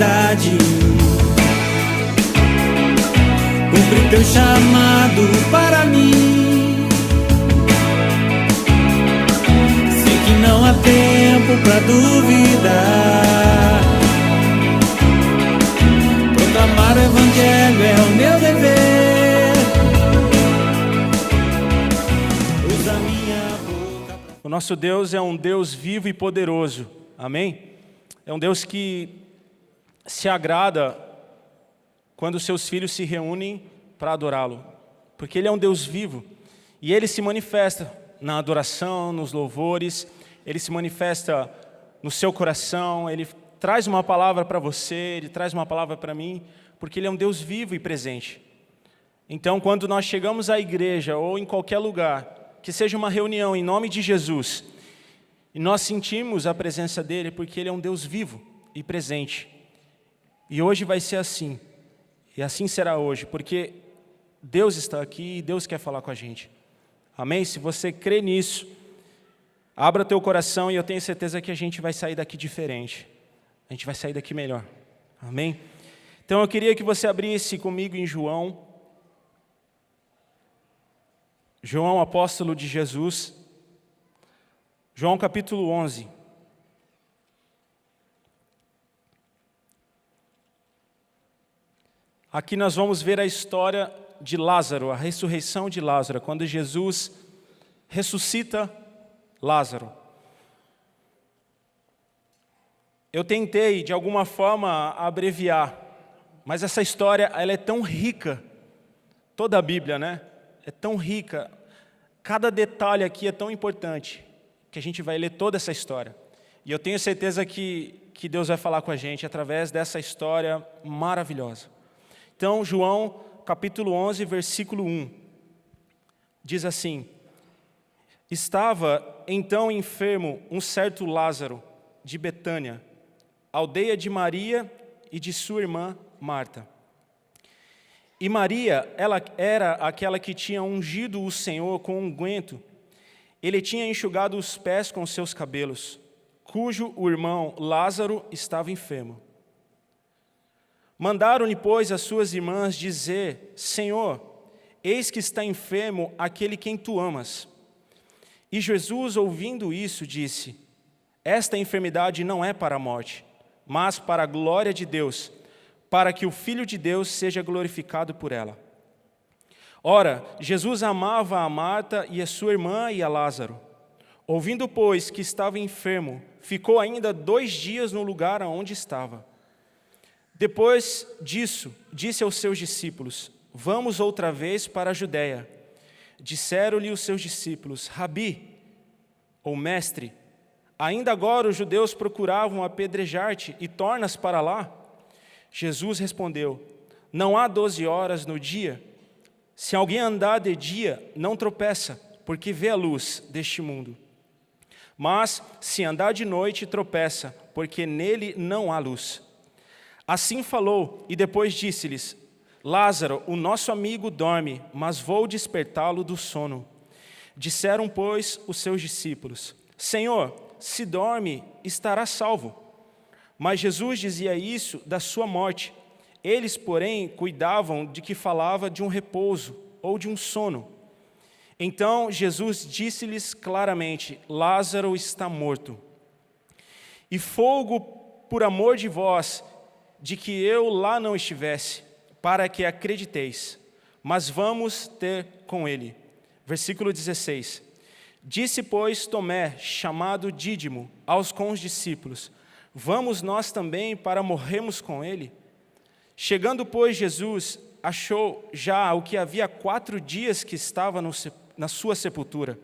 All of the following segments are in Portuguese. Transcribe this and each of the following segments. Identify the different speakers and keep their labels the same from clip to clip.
Speaker 1: verdade. Cumpre teu chamado para mim. Sei que não há tempo pra duvidar. Proclamar o evangelho é o meu dever. Usa minha boca.
Speaker 2: O nosso Deus é um Deus vivo e poderoso. Amém? É um Deus que se agrada quando seus filhos se reúnem para adorá-lo. Porque Ele é um Deus vivo. E Ele se manifesta na adoração, nos louvores. Ele se manifesta no seu coração. Ele traz uma palavra para você, Ele traz uma palavra para mim. Porque Ele é um Deus vivo e presente. Então, quando nós chegamos à igreja ou em qualquer lugar, que seja uma reunião em nome de Jesus, e nós sentimos a presença dEle porque Ele é um Deus vivo e presente. E hoje vai ser assim. E assim será hoje, porque Deus está aqui e Deus quer falar com a gente. Amém? Se você crê nisso, abra teu coração e eu tenho certeza que a gente vai sair daqui diferente. A gente vai sair daqui melhor. Amém? Então eu queria que você abrisse comigo em João. João, apóstolo de Jesus. João capítulo 11. Aqui nós vamos ver a história de Lázaro, a ressurreição de Lázaro, quando Jesus ressuscita Lázaro. Eu tentei, de alguma forma, abreviar, mas essa história ela é tão rica, toda a Bíblia, né? É tão rica, cada detalhe aqui é tão importante, que a gente vai ler toda essa história. E eu tenho certeza que Deus vai falar com a gente através dessa história maravilhosa. Então, João, capítulo 11, versículo 1, diz assim: Estava então enfermo um certo Lázaro, de Betânia, aldeia de Maria e de sua irmã Marta. E Maria, ela era aquela que tinha ungido o Senhor com unguento. Ele tinha enxugado os pés com seus cabelos, cujo o irmão Lázaro estava enfermo. Mandaram-lhe, pois, as suas irmãs dizer: Senhor, eis que está enfermo aquele quem tu amas. E Jesus, ouvindo isso, disse: Esta enfermidade não é para a morte, mas para a glória de Deus, para que o Filho de Deus seja glorificado por ela. Ora, Jesus amava a Marta e a sua irmã e a Lázaro. Ouvindo, pois, que estava enfermo, ficou ainda 2 dias no lugar onde estava. Depois disso, disse aos seus discípulos: Vamos outra vez para a Judéia. Disseram-lhe os seus discípulos: Rabi, ou mestre, ainda agora os judeus procuravam apedrejar-te e tornas para lá? Jesus respondeu: Não há 12 horas no dia? Se alguém andar de dia, não tropeça, porque vê a luz deste mundo. Mas, se andar de noite, tropeça, porque nele não há luz. Assim falou, e depois disse-lhes: Lázaro, o nosso amigo, dorme, mas vou despertá-lo do sono. Disseram, pois, os seus discípulos: Senhor, se dorme, estará salvo. Mas Jesus dizia isso da sua morte. Eles, porém, cuidavam de que falava de um repouso ou de um sono. Então Jesus disse-lhes claramente: Lázaro está morto. E folgo por amor de vós, de que eu lá não estivesse, para que acrediteis. Mas vamos ter com ele. Versículo 16. Disse, pois, Tomé, chamado Dídimo, aos discípulos: Vamos nós também para morrermos com ele? Chegando, pois, Jesus, achou já o que havia 4 dias que estava na sua sepultura.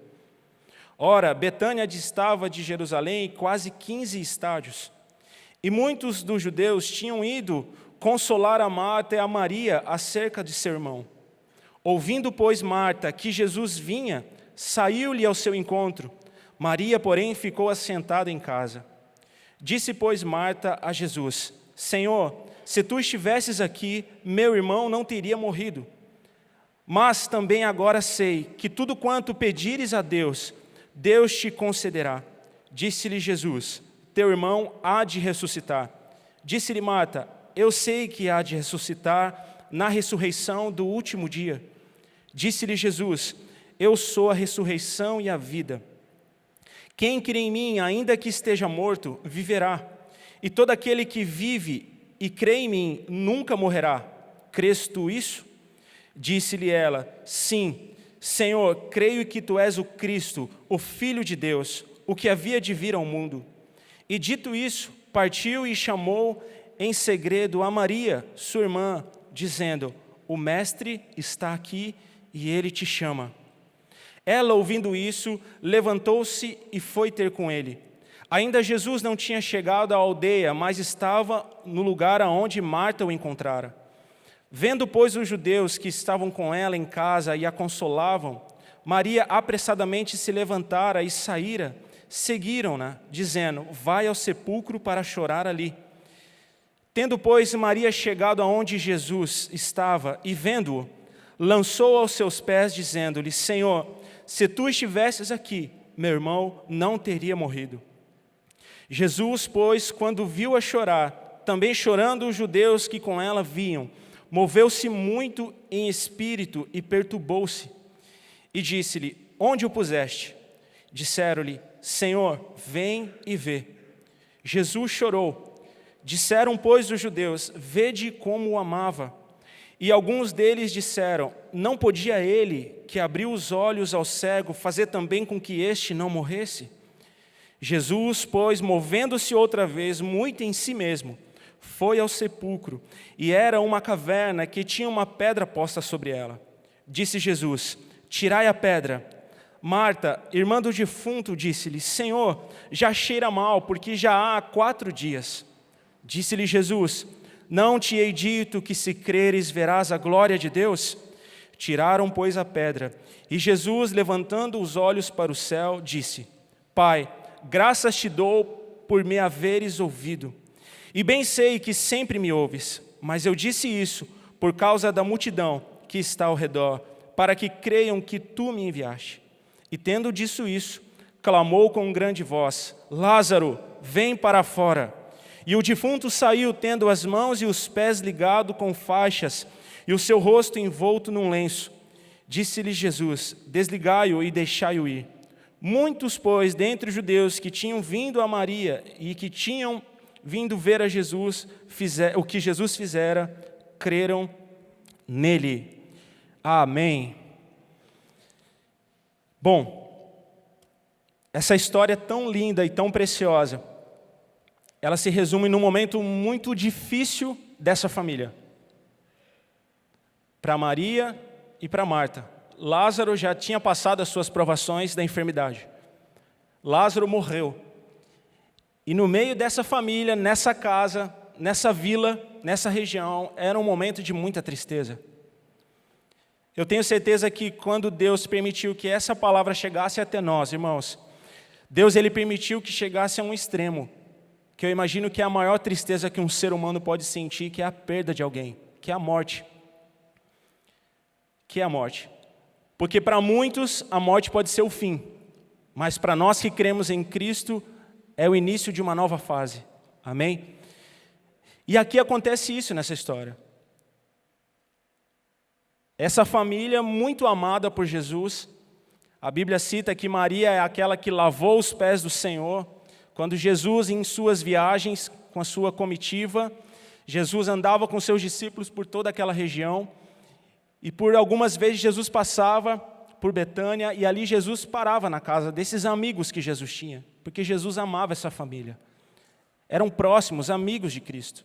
Speaker 2: Ora, Betânia distava de Jerusalém quase 15 estádios. E muitos dos judeus tinham ido consolar a Marta e a Maria acerca de seu irmão. Ouvindo, pois, Marta que Jesus vinha, saiu-lhe ao seu encontro. Maria, porém, ficou assentada em casa. Disse, pois, Marta a Jesus: Senhor, se tu estivesses aqui, meu irmão não teria morrido. Mas também agora sei que tudo quanto pedires a Deus, Deus te concederá. Disse-lhe Jesus: Teu irmão há de ressuscitar. Disse-lhe Marta: eu sei que há de ressuscitar na ressurreição do último dia. Disse-lhe Jesus: eu sou a ressurreição e a vida. Quem crê em mim, ainda que esteja morto, viverá. E todo aquele que vive e crê em mim nunca morrerá. Crês tu isso? Disse-lhe ela: sim, Senhor, creio que tu és o Cristo, o Filho de Deus, o que havia de vir ao mundo. E dito isso, partiu e chamou em segredo a Maria, sua irmã, dizendo: o Mestre está aqui e ele te chama. Ela, ouvindo isso, levantou-se e foi ter com ele. Ainda Jesus não tinha chegado à aldeia, mas estava no lugar aonde Marta o encontrara. Vendo, pois, os judeus que estavam com ela em casa e a consolavam, Maria apressadamente se levantara e saíra. Seguiram-na, dizendo: vai ao sepulcro para chorar ali. Tendo, pois, Maria chegado aonde Jesus estava e vendo-o, lançou aos seus pés, dizendo-lhe: Senhor, se tu estivesses aqui, meu irmão não teria morrido. Jesus, pois, quando viu-a chorar, também chorando os judeus que com ela vinham, moveu-se muito em espírito e perturbou-se. E disse-lhe: onde o puseste? Disseram-lhe: Senhor, vem e vê. Jesus chorou. Disseram, pois, os judeus: vede como o amava. E alguns deles disseram: não podia ele, que abriu os olhos ao cego, fazer também com que este não morresse? Jesus, pois, movendo-se outra vez muito em si mesmo, foi ao sepulcro, e era uma caverna que tinha uma pedra posta sobre ela. Disse Jesus: tirai a pedra. Marta, irmã do defunto, disse-lhe: Senhor, já cheira mal, porque já há 4 dias. Disse-lhe Jesus: não te hei dito que se creres verás a glória de Deus? Tiraram, pois, a pedra. E Jesus, levantando os olhos para o céu, disse: Pai, graças te dou por me haveres ouvido. E bem sei que sempre me ouves, mas eu disse isso por causa da multidão que está ao redor, para que creiam que tu me enviaste. E tendo dito isso, clamou com grande voz: Lázaro, vem para fora. E o defunto saiu, tendo as mãos e os pés ligados com faixas, e o seu rosto envolto num lenço. Disse-lhe Jesus: desligai-o e deixai-o ir. Muitos, pois, dentre os judeus que tinham vindo a Maria e que tinham vindo ver a Jesus, o que Jesus fizera, creram nele. Amém. Bom, essa história é tão linda e tão preciosa. Ela se resume num momento muito difícil dessa família. Para Maria e para Marta. Lázaro já tinha passado as suas provações da enfermidade. Lázaro morreu. E no meio dessa família, nessa casa, nessa vila, nessa região, era um momento de muita tristeza. Eu tenho certeza que quando Deus permitiu que essa palavra chegasse até nós, irmãos, Deus ele permitiu que chegasse a um extremo, que eu imagino que é a maior tristeza que um ser humano pode sentir, que é a perda de alguém, que é a morte. Que é a morte. Porque para muitos a morte pode ser o fim, mas para nós que cremos em Cristo é o início de uma nova fase. Amém? E aqui acontece isso nessa história. Essa família muito amada por Jesus, a Bíblia cita que Maria é aquela que lavou os pés do Senhor. Quando Jesus, em suas viagens, com a sua comitiva, Jesus andava com seus discípulos por toda aquela região, e por algumas vezes Jesus passava por Betânia, e ali Jesus parava na casa desses amigos que Jesus tinha, porque Jesus amava essa família. Eram próximos, amigos de Cristo.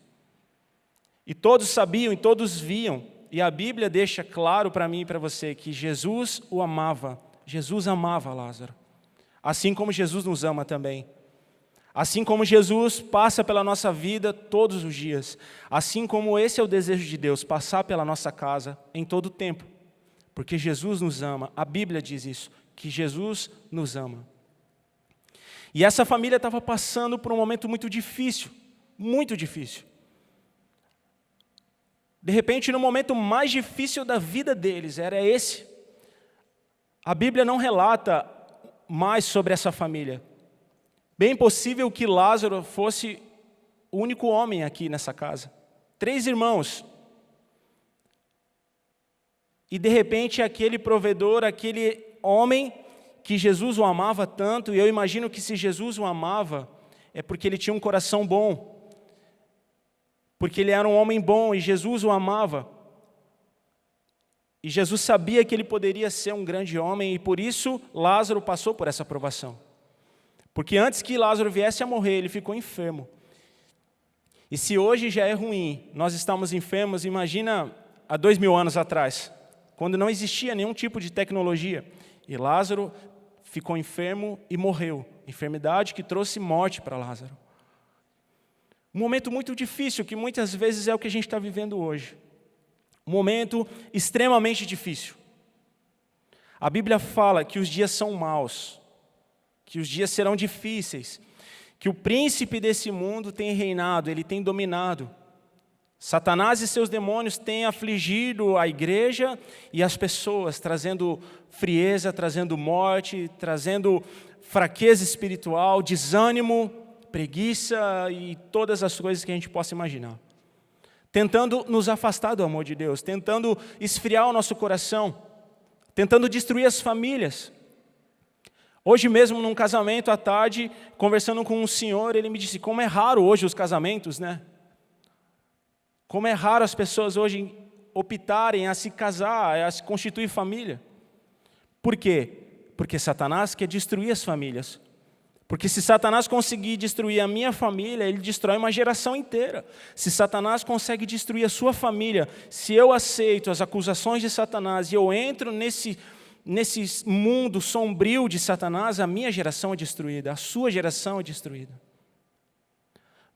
Speaker 2: E todos sabiam, e todos viam, e a Bíblia deixa claro para mim e para você que Jesus o amava. Jesus amava Lázaro, assim como Jesus nos ama também. Assim como Jesus passa pela nossa vida todos os dias, assim como esse é o desejo de Deus, passar pela nossa casa em todo o tempo, porque Jesus nos ama, a Bíblia diz isso, que Jesus nos ama. E essa família estava passando por um momento muito difícil, muito difícil. De repente, no momento mais difícil da vida deles, era esse. A Bíblia não relata mais sobre essa família. Bem possível que Lázaro fosse o único homem aqui nessa casa. 3 irmãos. E de repente aquele provedor, aquele homem que Jesus o amava tanto, e eu imagino que se Jesus o amava, é porque ele tinha um coração bom. Porque ele era um homem bom e Jesus o amava. E Jesus sabia que ele poderia ser um grande homem e por isso Lázaro passou por essa provação. Porque antes que Lázaro viesse a morrer, ele ficou enfermo. E se hoje já é ruim, nós estamos enfermos, imagina há 2000 anos atrás, quando não existia nenhum tipo de tecnologia. E Lázaro ficou enfermo e morreu. Enfermidade que trouxe morte para Lázaro. Um momento muito difícil, que muitas vezes é o que a gente está vivendo hoje. Um momento extremamente difícil. A Bíblia fala que os dias são maus, que os dias serão difíceis, que o príncipe desse mundo tem reinado, ele tem dominado. Satanás e seus demônios têm afligido a igreja e as pessoas, trazendo frieza, trazendo morte, trazendo fraqueza espiritual, desânimo, preguiça e todas as coisas que a gente possa imaginar. Tentando nos afastar do amor de Deus, tentando esfriar o nosso coração, tentando destruir as famílias. Hoje mesmo, num casamento à tarde, conversando com um senhor, ele me disse, como é raro hoje os casamentos, né? Como é raro as pessoas hoje optarem a se casar, a se constituir família. Por quê? Porque Satanás quer destruir as famílias. Porque se Satanás conseguir destruir a minha família, ele destrói uma geração inteira. Se Satanás consegue destruir a sua família, se eu aceito as acusações de Satanás e eu entro nesse mundo sombrio de Satanás, a minha geração é destruída, a sua geração é destruída.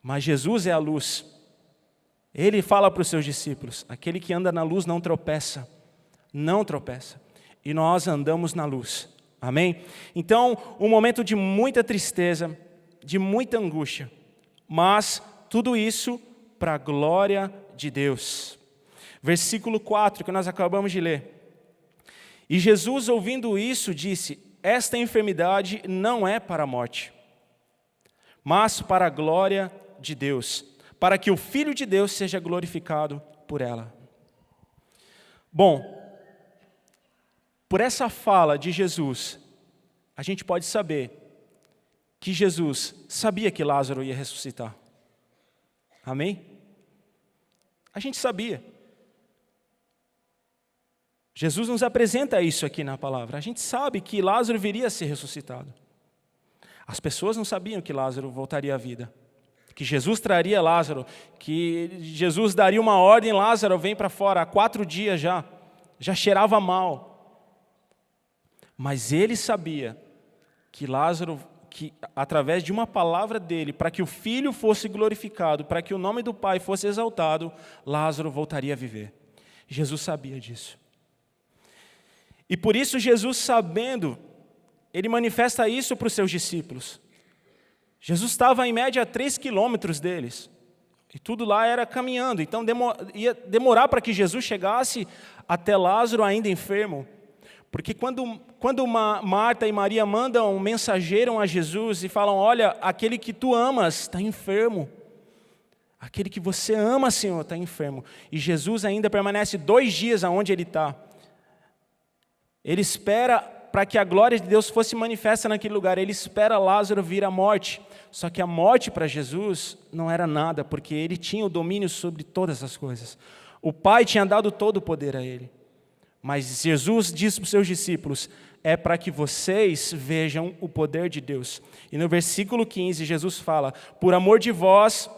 Speaker 2: Mas Jesus é a luz. Ele fala para os seus discípulos, aquele que anda na luz não tropeça, não tropeça. E nós andamos na luz. Amém? Então, um momento de muita tristeza, de muita angústia, mas tudo isso para a glória de Deus. Versículo 4, que nós acabamos de ler. E Jesus, ouvindo isso, disse, esta enfermidade não é para a morte, mas para a glória de Deus, para que o Filho de Deus seja glorificado por ela. Bom, por essa fala de Jesus, a gente pode saber que Jesus sabia que Lázaro ia ressuscitar. Amém? A gente sabia. Jesus nos apresenta isso aqui na palavra. A gente sabe que Lázaro viria a ser ressuscitado. As pessoas não sabiam que Lázaro voltaria à vida. Que Jesus traria Lázaro. Que Jesus daria uma ordem, Lázaro, vem para fora. Há 4 dias já. Já cheirava mal. Mas ele sabia que Lázaro, que através de uma palavra dele, para que o Filho fosse glorificado, para que o nome do Pai fosse exaltado, Lázaro voltaria a viver. Jesus sabia disso. E por isso Jesus, sabendo, ele manifesta isso para os seus discípulos. Jesus estava em média a 3 quilômetros deles. E tudo lá era caminhando. Então ia demorar para que Jesus chegasse até Lázaro ainda enfermo. Porque quando Marta e Maria mandam um mensageiro a Jesus e falam, olha, aquele que tu amas está enfermo. Aquele que você ama, Senhor, está enfermo. E Jesus ainda permanece 2 dias aonde ele está. Ele espera para que a glória de Deus fosse manifesta naquele lugar. Ele espera Lázaro vir à morte. Só que a morte para Jesus não era nada, porque ele tinha o domínio sobre todas as coisas. O Pai tinha dado todo o poder a ele. Mas Jesus disse para os seus discípulos, é para que vocês vejam o poder de Deus. E no versículo 15, Jesus fala, por amor de vós,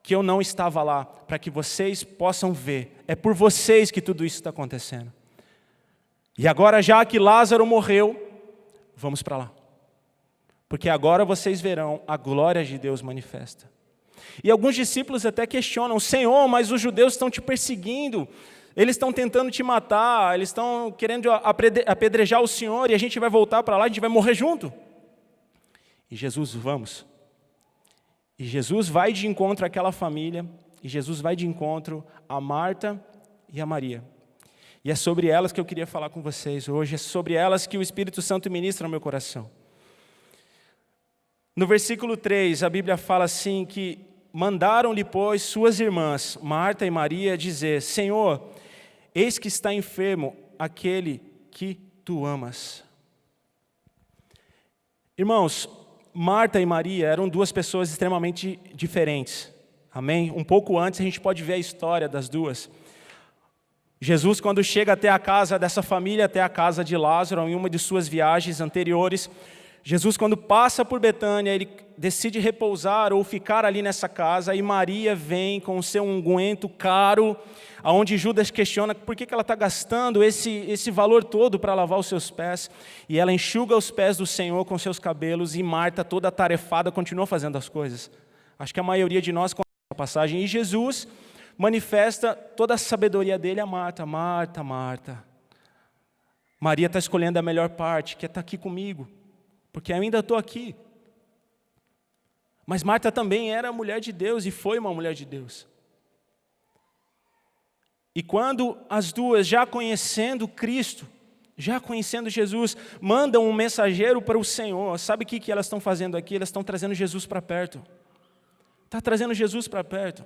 Speaker 2: que eu não estava lá, para que vocês possam ver. É por vocês que tudo isso está acontecendo. E agora, já que Lázaro morreu, vamos para lá. Porque agora vocês verão a glória de Deus manifesta. E alguns discípulos até questionam, Senhor, mas os judeus estão te perseguindo, eles estão tentando te matar, eles estão querendo apedrejar o Senhor, e a gente vai voltar para lá, a gente vai morrer junto. E Jesus, vamos. E Jesus vai de encontro àquela família, e Jesus vai de encontro a Marta e a Maria. E é sobre elas que eu queria falar com vocês hoje, é sobre elas que o Espírito Santo ministra no meu coração. No versículo 3, a Bíblia fala assim que mandaram-lhe, pois, suas irmãs, Marta e Maria, dizer: Senhor, eis que está enfermo aquele que tu amas. Irmãos, Marta e Maria eram duas pessoas extremamente diferentes. Amém? Um pouco antes a gente pode ver a história das duas. Jesus, quando chega até a casa dessa família, até a casa de Lázaro, em uma de suas viagens anteriores, Jesus, quando passa por Betânia, ele decide repousar ou ficar ali nessa casa, e Maria vem com o seu unguento caro, aonde Judas questiona por que ela está gastando esse valor todo para lavar os seus pés, e ela enxuga os pés do Senhor com seus cabelos, e Marta, toda atarefada, continua fazendo as coisas. Acho que a maioria de nós conhece a passagem, e Jesus manifesta toda a sabedoria dele a Marta. Marta, Marta, Maria está escolhendo a melhor parte, que é estar aqui comigo, porque eu ainda estou aqui. Mas Marta também era mulher de Deus e foi uma mulher de Deus. E quando as duas, já conhecendo Cristo, já conhecendo Jesus, mandam um mensageiro para o Senhor, sabe o que elas estão fazendo aqui? Elas estão trazendo Jesus para perto. Está trazendo Jesus para perto.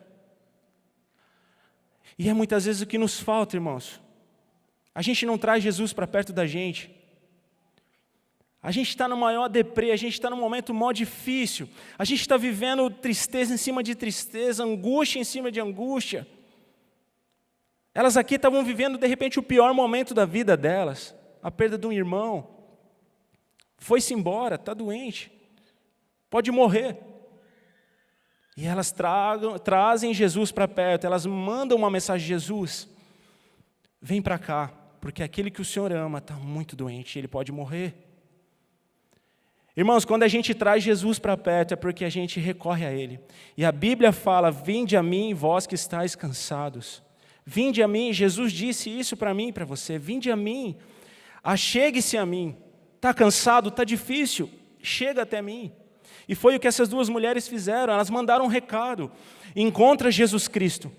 Speaker 2: E é muitas vezes o que nos falta, irmãos. A gente não traz Jesus para perto da gente. A gente está no maior deprê, a gente está num momento mó difícil. A gente está vivendo tristeza em cima de tristeza, angústia em cima de angústia. Elas aqui estavam vivendo, de repente, o pior momento da vida delas. A perda de um irmão. Foi-se embora, está doente. Pode morrer. E elas trazem Jesus para perto, elas mandam uma mensagem: Jesus, vem para cá, porque aquele que o Senhor ama está muito doente, ele pode morrer. Irmãos, quando a gente traz Jesus para perto é porque a gente recorre a Ele. E a Bíblia fala: vinde a mim, vós que estáis cansados. Vinde a mim, Jesus disse isso para mim e para você: vinde a mim, achegue-se a mim. Está cansado, está difícil, chega até mim. E foi o que essas duas mulheres fizeram, elas mandaram um recado: encontra Jesus Cristo,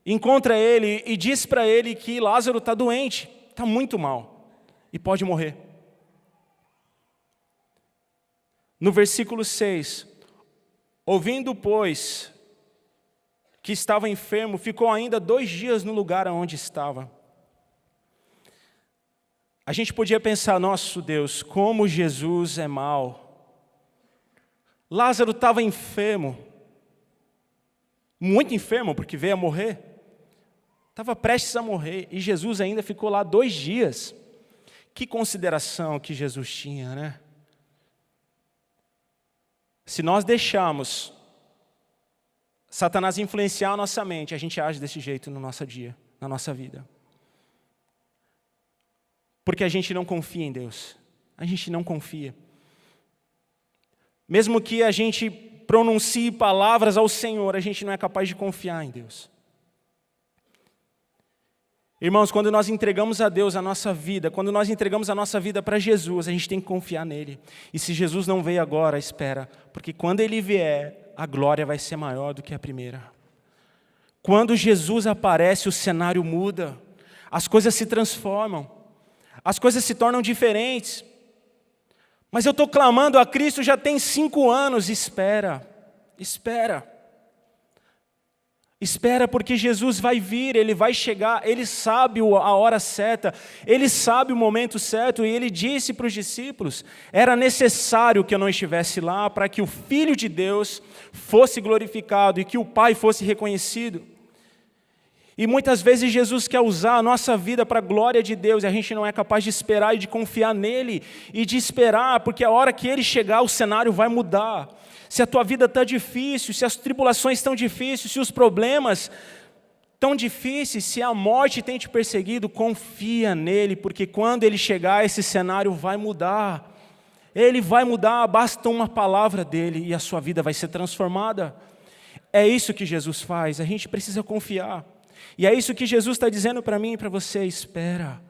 Speaker 2: encontra Ele e diz para Ele que Lázaro está doente, está muito mal e pode morrer. No versículo 6, ouvindo, pois, que estava enfermo, ficou ainda 2 dias no lugar onde estava. A gente podia pensar: nosso Deus, como Jesus é mau. Lázaro estava enfermo, muito enfermo, porque veio a morrer. Estava prestes a morrer, e Jesus ainda ficou lá 2 dias. Que consideração que Jesus tinha, né? Se nós deixarmos Satanás influenciar a nossa mente, a gente age desse jeito no nosso dia, na nossa vida. Porque a gente não confia em Deus. A gente não confia. Mesmo que a gente pronuncie palavras ao Senhor, a gente não é capaz de confiar em Deus. Irmãos, quando nós entregamos a Deus a nossa vida, quando nós entregamos a nossa vida para Jesus, a gente tem que confiar nele. E se Jesus não veio agora, espera, porque quando ele vier, a glória vai ser maior do que a primeira. Quando Jesus aparece, o cenário muda, as coisas se transformam, as coisas se tornam diferentes. Mas eu estou clamando a Cristo já tem 5 anos, espera. Espera, porque Jesus vai vir, Ele vai chegar, Ele sabe a hora certa, Ele sabe o momento certo, e Ele disse para os discípulos: era necessário que eu não estivesse lá para que o Filho de Deus fosse glorificado e que o Pai fosse reconhecido. E muitas vezes Jesus quer usar a nossa vida para a glória de Deus, e a gente não é capaz de esperar e de confiar nele, e de esperar, porque a hora que Ele chegar, o cenário vai mudar. Se a tua vida está difícil, se as tribulações estão difíceis, se os problemas estão difíceis, se a morte tem te perseguido, confia nele, porque quando Ele chegar, esse cenário vai mudar. Ele vai mudar, basta uma palavra dEle e a sua vida vai ser transformada. É isso que Jesus faz, a gente precisa confiar. E é isso que Jesus está dizendo para mim e para você: espera.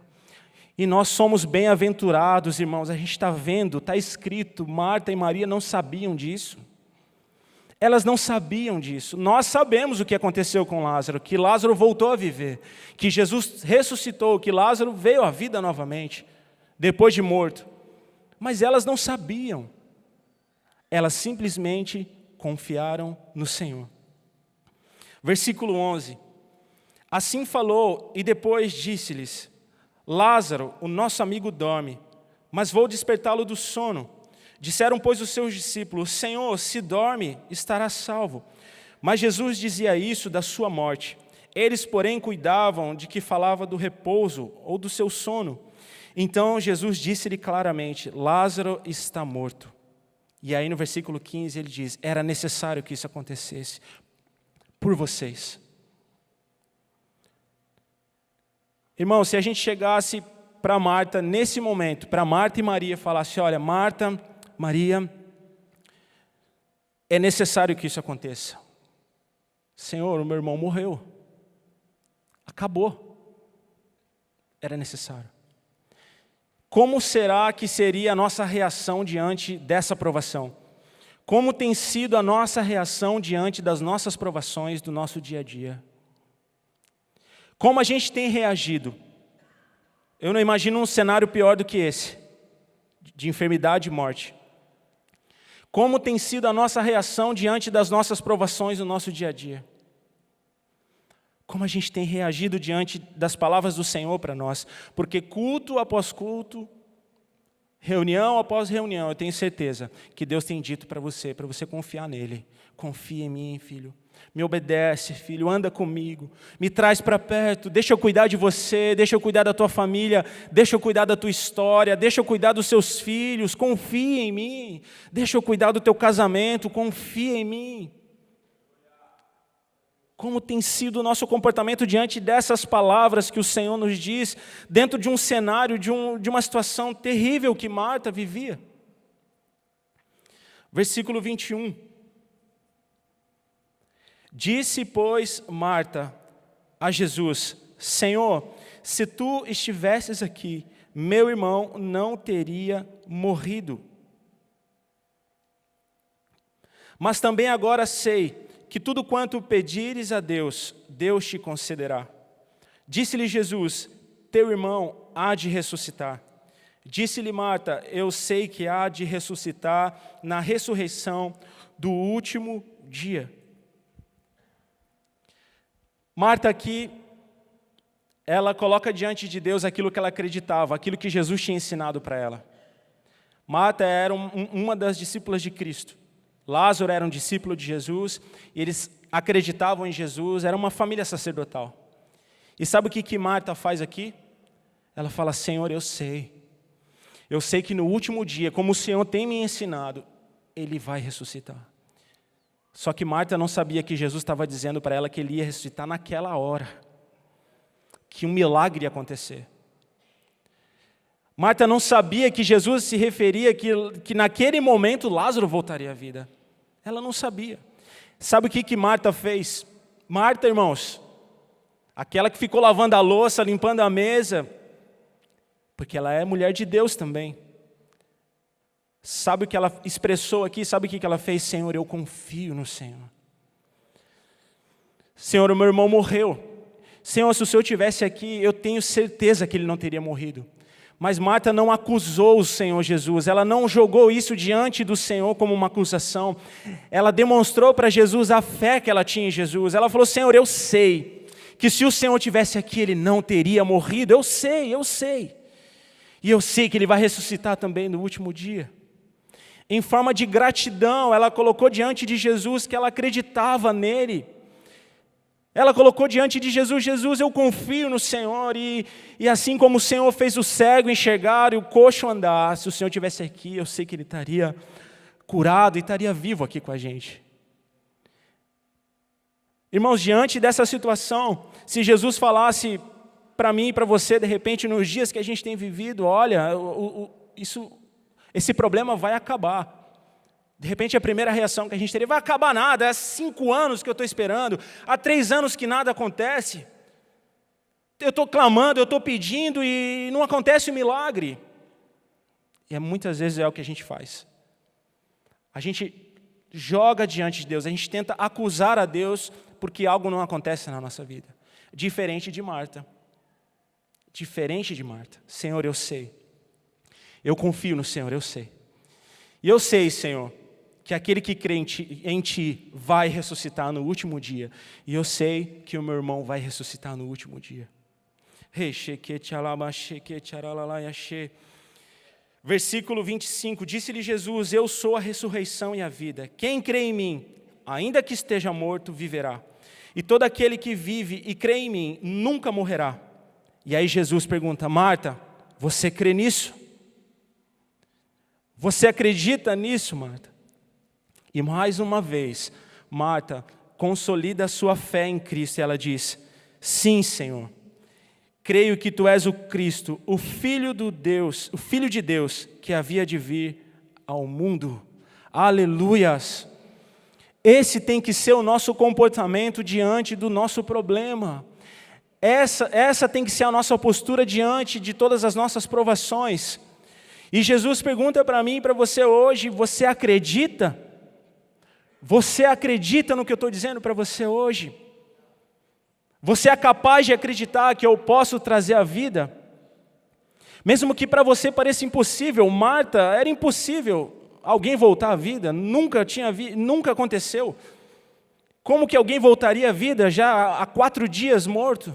Speaker 2: E nós somos bem-aventurados, irmãos, a gente está vendo, está escrito, Marta e Maria não sabiam disso. Elas não sabiam disso. Nós sabemos o que aconteceu com Lázaro, que Lázaro voltou a viver, que Jesus ressuscitou, que Lázaro veio à vida novamente, depois de morto. Mas elas não sabiam. Elas simplesmente confiaram no Senhor. Versículo 11. Assim falou e depois disse-lhes: Lázaro, o nosso amigo dorme, mas vou despertá-lo do sono. Disseram, pois, os seus discípulos: Senhor, se dorme, estará salvo. Mas Jesus dizia isso da sua morte. Eles, porém, cuidavam de que falava do repouso ou do seu sono. Então Jesus disse-lhe claramente: Lázaro está morto. E aí no versículo 15 ele diz: era necessário que isso acontecesse por vocês. Irmão, se a gente chegasse para Marta nesse momento, para Marta e Maria, falasse: olha, Marta, Maria, é necessário que isso aconteça. Senhor, o meu irmão morreu. Acabou. Era necessário. Como será que seria a nossa reação diante dessa provação? Como tem sido a nossa reação diante das nossas provações do nosso dia a dia? Como a gente tem reagido? Eu não imagino um cenário pior do que esse, de enfermidade e morte. Como tem sido a nossa reação diante das nossas provações no nosso dia a dia? Como a gente tem reagido diante das palavras do Senhor para nós? Porque culto após culto, reunião após reunião, eu tenho certeza que Deus tem dito para você confiar nele. Confia em mim, filho. Me obedece, filho, anda comigo. Me traz para perto, deixa eu cuidar de você, deixa eu cuidar da tua família, deixa eu cuidar da tua história, deixa eu cuidar dos seus filhos, confia em mim. Deixa eu cuidar do teu casamento, confia em mim. Como tem sido o nosso comportamento diante dessas palavras que o Senhor nos diz, dentro de um cenário, de uma situação terrível que Marta vivia? Versículo 21. Disse, pois, Marta a Jesus: Senhor, se tu estivesses aqui, meu irmão não teria morrido. Mas também agora sei que tudo quanto pedires a Deus, Deus te concederá. Disse-lhe Jesus: teu irmão há de ressuscitar. Disse-lhe Marta: eu sei que há de ressuscitar na ressurreição do último dia. Marta aqui, ela coloca diante de Deus aquilo que ela acreditava, aquilo que Jesus tinha ensinado para ela. Marta era uma das discípulas de Cristo. Lázaro era um discípulo de Jesus, e eles acreditavam em Jesus, era uma família sacerdotal. E sabe o que Marta faz aqui? Ela fala: Senhor, eu sei que no último dia, como o Senhor tem me ensinado, Ele vai ressuscitar. Só que Marta não sabia que Jesus estava dizendo para ela que Ele ia ressuscitar naquela hora, que um milagre ia acontecer. Marta não sabia que Jesus se referia que naquele momento Lázaro voltaria à vida. Ela não sabia. Sabe o que Marta fez? Marta, irmãos, aquela que ficou lavando a louça, limpando a mesa, porque ela é mulher de Deus também. Sabe o que ela expressou aqui? Sabe o que ela fez? Senhor, eu confio no Senhor. Senhor, o meu irmão morreu. Senhor, se o Senhor estivesse aqui, eu tenho certeza que ele não teria morrido. Mas Marta não acusou o Senhor Jesus, ela não jogou isso diante do Senhor como uma acusação. Ela demonstrou para Jesus a fé que ela tinha em Jesus. Ela falou: Senhor, eu sei que se o Senhor estivesse aqui, Ele não teria morrido. Eu sei. E eu sei que Ele vai ressuscitar também no último dia. Em forma de gratidão, ela colocou diante de Jesus que ela acreditava nele. Ela colocou diante de Jesus: Jesus, eu confio no Senhor, e assim como o Senhor fez o cego enxergar e o coxo andar, se o Senhor estivesse aqui, eu sei que ele estaria curado e estaria vivo aqui com a gente. Irmãos, diante dessa situação, se Jesus falasse para mim e para você, de repente, nos dias que a gente tem vivido: olha, esse problema vai acabar. De repente a primeira reação que a gente teria: vai acabar nada, há 5 anos que eu estou esperando, há 3 anos que nada acontece. Eu estou clamando, eu estou pedindo e não acontece o milagre. E muitas vezes é o que a gente faz. A gente joga diante de Deus, a gente tenta acusar a Deus porque algo não acontece na nossa vida. Diferente de Marta. Senhor, eu sei. Eu confio no Senhor, eu sei. E eu sei, Senhor, que aquele que crê em ti vai ressuscitar no último dia. E eu sei que o meu irmão vai ressuscitar no último dia. Versículo 25, disse-lhe Jesus, eu sou a ressurreição e a vida. Quem crê em mim, ainda que esteja morto, viverá. E todo aquele que vive e crê em mim, nunca morrerá. E aí Jesus pergunta, Marta, você crê nisso? Você acredita nisso, Marta? E mais uma vez, Marta consolida a sua fé em Cristo e ela diz, sim, Senhor. Creio que tu és o Cristo, o Filho de Deus, que havia de vir ao mundo. Aleluias! Esse tem que ser o nosso comportamento diante do nosso problema. Essa tem que ser a nossa postura diante de todas as nossas provações. E Jesus pergunta para mim e para você hoje, você acredita? Você acredita no que eu estou dizendo para você hoje? Você é capaz de acreditar que eu posso trazer a vida? Mesmo que para você pareça impossível, Marta, era impossível alguém voltar à vida, nunca aconteceu. Como que alguém voltaria à vida já há 4 dias morto?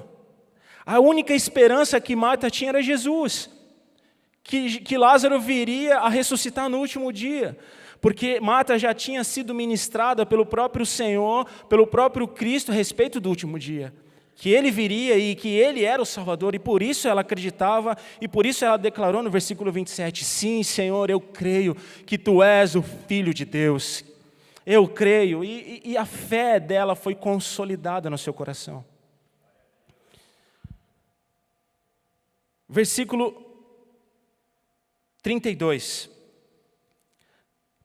Speaker 2: A única esperança que Marta tinha era Jesus, que Lázaro viria a ressuscitar no último dia. Porque Marta já tinha sido ministrada pelo próprio Senhor, pelo próprio Cristo a respeito do último dia. Que Ele viria e que Ele era o Salvador, e por isso ela acreditava, e por isso ela declarou no versículo 27, sim, Senhor, eu creio que Tu és o Filho de Deus. Eu creio, e a fé dela foi consolidada no seu coração. Versículo 32.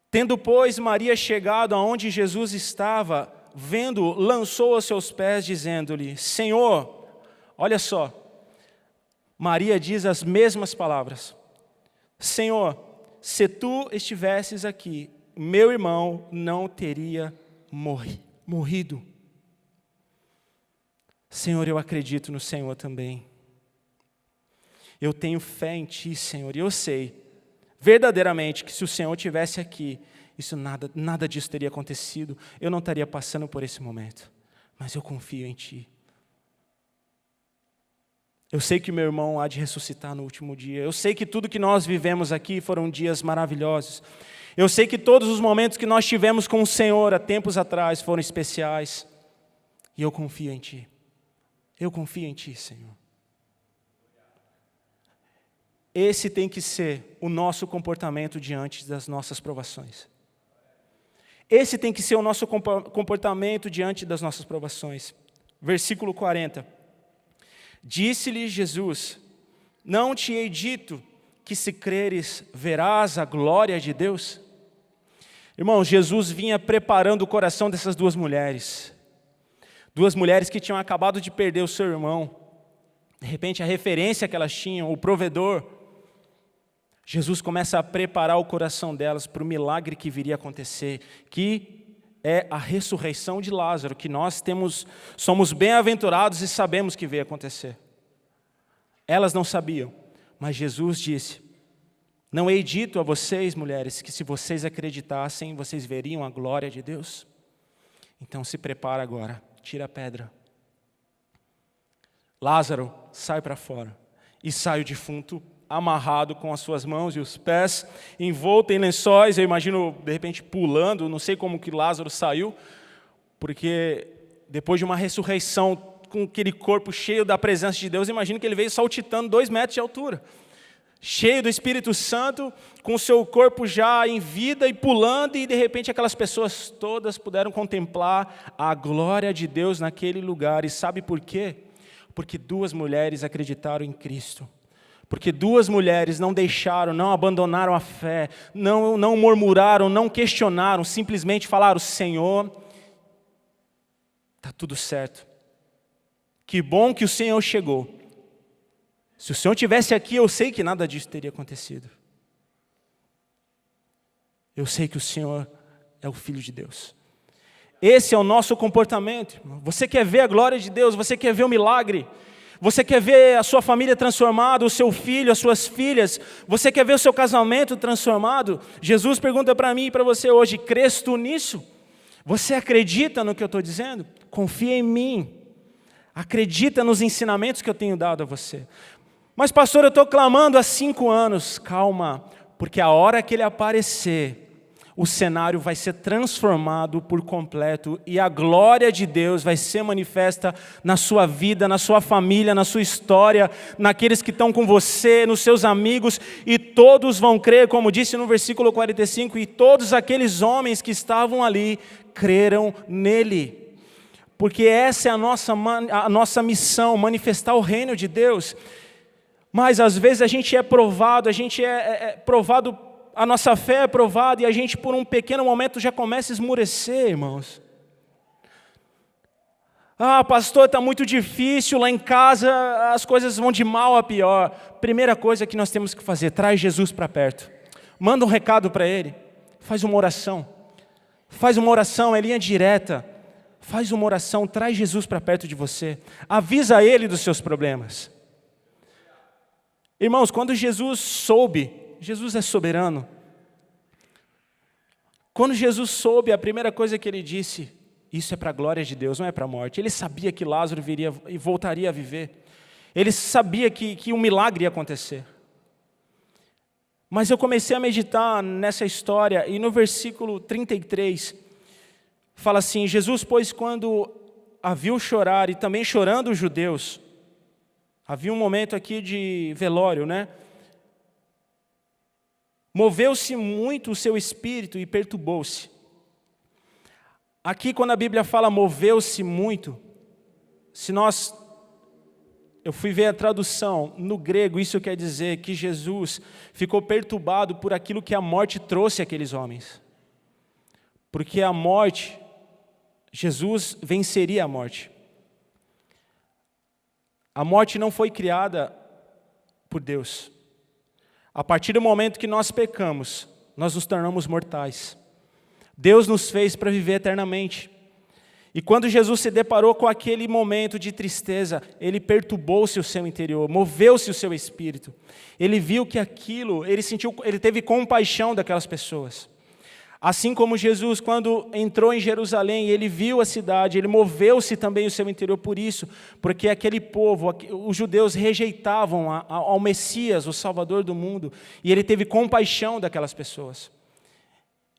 Speaker 2: Tendo, pois, Maria chegado aonde Jesus estava, vendo, lançou aos seus pés, dizendo-lhe, Senhor, olha só, Maria diz as mesmas palavras, Senhor, se Tu estivesses aqui, meu irmão não teria morrido. Senhor, eu acredito no Senhor também. Eu tenho fé em Ti, Senhor, e eu sei, verdadeiramente, que se o Senhor estivesse aqui, nada disso teria acontecido, eu não estaria passando por esse momento, mas eu confio em Ti. Eu sei que meu irmão há de ressuscitar no último dia, eu sei que tudo que nós vivemos aqui foram dias maravilhosos, eu sei que todos os momentos que nós tivemos com o Senhor há tempos atrás foram especiais, e eu confio em Ti, Senhor. Esse tem que ser o nosso comportamento diante das nossas provações. Esse tem que ser o nosso comportamento diante das nossas provações. Versículo 40. Disse-lhe Jesus, não te hei dito que se creres verás a glória de Deus? Irmão, Jesus vinha preparando o coração dessas duas mulheres que tinham acabado de perder o seu irmão. De repente a referência que elas tinham, o provedor, Jesus começa a preparar o coração delas para o milagre que viria a acontecer, que é a ressurreição de Lázaro, que nós somos bem-aventurados e sabemos que veio acontecer. Elas não sabiam, mas Jesus disse, não hei dito a vocês, mulheres, que se vocês acreditassem, vocês veriam a glória de Deus? Então se prepara agora, tira a pedra. Lázaro, sai para fora. E sai o defunto, amarrado com as suas mãos e os pés, envolto em lençóis, eu imagino, de repente, pulando, não sei como que Lázaro saiu, porque depois de uma ressurreição, com aquele corpo cheio da presença de Deus, imagino que ele veio saltitando 2 metros de altura, cheio do Espírito Santo, com o seu corpo já em vida e pulando, e de repente aquelas pessoas todas puderam contemplar a glória de Deus naquele lugar, e sabe por quê? Porque 2 mulheres acreditaram em Cristo. Porque 2 mulheres não deixaram, não abandonaram a fé, não murmuraram, não questionaram, simplesmente falaram, Senhor, está tudo certo. Que bom que o Senhor chegou. Se o Senhor estivesse aqui, eu sei que nada disso teria acontecido. Eu sei que o Senhor é o Filho de Deus. Esse é o nosso comportamento. Você quer ver a glória de Deus, você quer ver o milagre. Você quer ver a sua família transformada, o seu filho, as suas filhas? Você quer ver o seu casamento transformado? Jesus pergunta para mim e para você hoje, crês tu nisso? Você acredita no que eu estou dizendo? Confia em mim. Acredita nos ensinamentos que eu tenho dado a você. Mas pastor, eu estou clamando há 5 anos. Calma, porque a hora que ele aparecer, o cenário vai ser transformado por completo e a glória de Deus vai ser manifesta na sua vida, na sua família, na sua história, naqueles que estão com você, nos seus amigos, e todos vão crer, como disse no versículo 45, e todos aqueles homens que estavam ali creram nele. Porque essa é a nossa missão, manifestar o reino de Deus. Mas às vezes a gente é provado, a nossa fé é provada e a gente por um pequeno momento já começa a esmurecer, irmãos. Ah, pastor, está muito difícil, lá em casa as coisas vão de mal a pior. Primeira coisa que nós temos que fazer, traz Jesus para perto. Manda um recado para Ele, faz uma oração. Faz uma oração, é linha direta. Faz uma oração, traz Jesus para perto de você. Avisa Ele dos seus problemas. Irmãos, quando Jesus soube, Jesus é soberano. Quando Jesus soube, a primeira coisa que Ele disse, isso é para a glória de Deus, não é para a morte. Ele sabia que Lázaro viria e voltaria a viver. Ele sabia que um milagre ia acontecer. Mas eu comecei a meditar nessa história e no versículo 33, fala assim, Jesus, pois quando a viu chorar e também chorando os judeus, havia um momento aqui de velório, né? Moveu-se muito o seu espírito e perturbou-se. Aqui quando a Bíblia fala moveu-se muito, eu fui ver a tradução, no grego isso quer dizer que Jesus ficou perturbado por aquilo que a morte trouxe àqueles homens. Porque a morte, Jesus venceria a morte. A morte não foi criada por Deus. A partir do momento que nós pecamos, nós nos tornamos mortais. Deus nos fez para viver eternamente. E quando Jesus se deparou com aquele momento de tristeza, Ele perturbou-se o seu interior, moveu-se o seu espírito. Ele viu que aquilo, ele teve compaixão daquelas pessoas. Assim como Jesus, quando entrou em Jerusalém, ele viu a cidade, ele moveu-se também o seu interior por isso, porque aquele povo, os judeus rejeitavam ao Messias, o Salvador do mundo, e ele teve compaixão daquelas pessoas.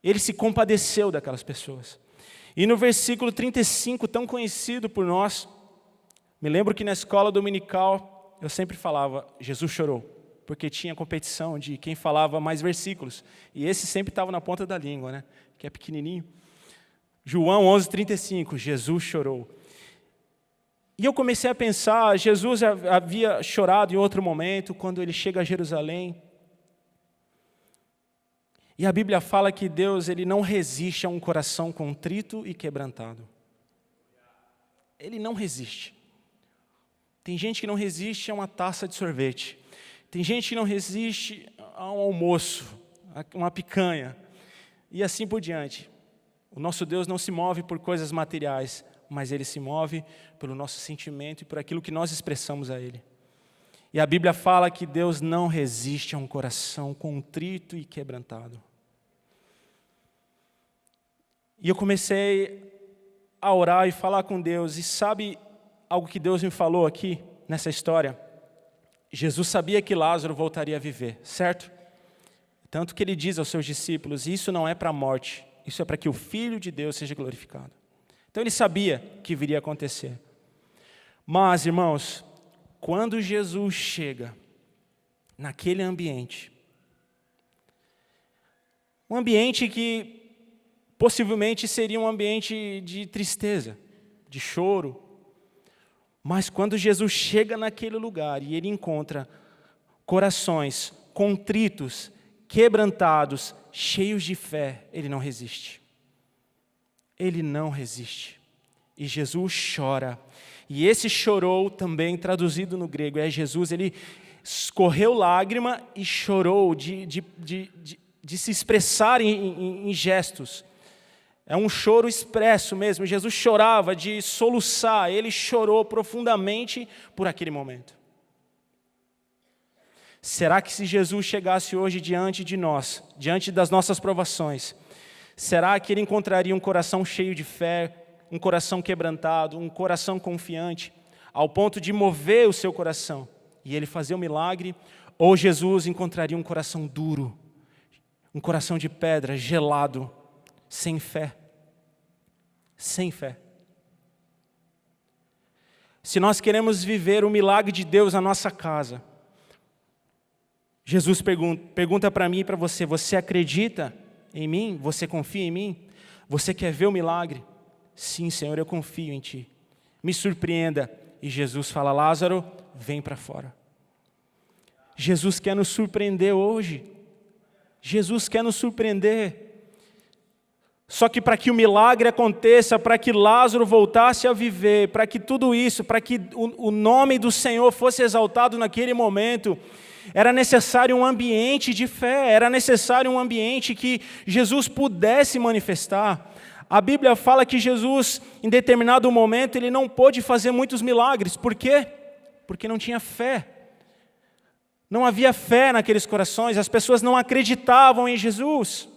Speaker 2: Ele se compadeceu daquelas pessoas. E no versículo 35, tão conhecido por nós, me lembro que na escola dominical, eu sempre falava, Jesus chorou. Porque tinha competição de quem falava mais versículos. E esse sempre estava na ponta da língua, né? Que é pequenininho. João 11:35, Jesus chorou. E eu comecei a pensar, Jesus havia chorado em outro momento, quando ele chega a Jerusalém. E a Bíblia fala que Deus ele não resiste a um coração contrito e quebrantado. Ele não resiste. Tem gente que não resiste a uma taça de sorvete. Tem gente que não resiste a um almoço, a uma picanha, e assim por diante. O nosso Deus não se move por coisas materiais, mas Ele se move pelo nosso sentimento e por aquilo que nós expressamos a Ele. E a Bíblia fala que Deus não resiste a um coração contrito e quebrantado. E eu comecei a orar e falar com Deus, e sabe algo que Deus me falou aqui, nessa história? Jesus sabia que Lázaro voltaria a viver, certo? Tanto que ele diz aos seus discípulos, isso não é para a morte, isso é para que o Filho de Deus seja glorificado. Então ele sabia que viria a acontecer. Mas, irmãos, quando Jesus chega naquele ambiente, um ambiente que possivelmente seria um ambiente de tristeza, de choro, mas quando Jesus chega naquele lugar e ele encontra corações contritos, quebrantados, cheios de fé, ele não resiste. Ele não resiste. E Jesus chora. E esse chorou também, traduzido no grego, é Jesus, ele escorreu lágrima e chorou de se expressar em gestos. É um choro expresso mesmo. Jesus chorava de soluçar, ele chorou profundamente por aquele momento. Será que se Jesus chegasse hoje diante de nós, diante das nossas provações, será que ele encontraria um coração cheio de fé, um coração quebrantado, um coração confiante, ao ponto de mover o seu coração e ele fazer o milagre? Ou Jesus encontraria um coração duro, um coração de pedra, gelado, sem fé? Sem fé. Se nós queremos viver o milagre de Deus na nossa casa, Jesus pergunta para mim e para você: você acredita em mim? Você confia em mim? Você quer ver o milagre? Sim, Senhor, eu confio em Ti. Me surpreenda. E Jesus fala: Lázaro, vem para fora. Jesus quer nos surpreender hoje. Jesus quer nos surpreender. Só que para que o milagre aconteça, para que Lázaro voltasse a viver, para que tudo isso, para que o nome do Senhor fosse exaltado naquele momento, era necessário um ambiente de fé, era necessário um ambiente que Jesus pudesse manifestar. A Bíblia fala que Jesus, em determinado momento, ele não pôde fazer muitos milagres. Por quê? Porque não tinha fé. Não havia fé naqueles corações, as pessoas não acreditavam em Jesus.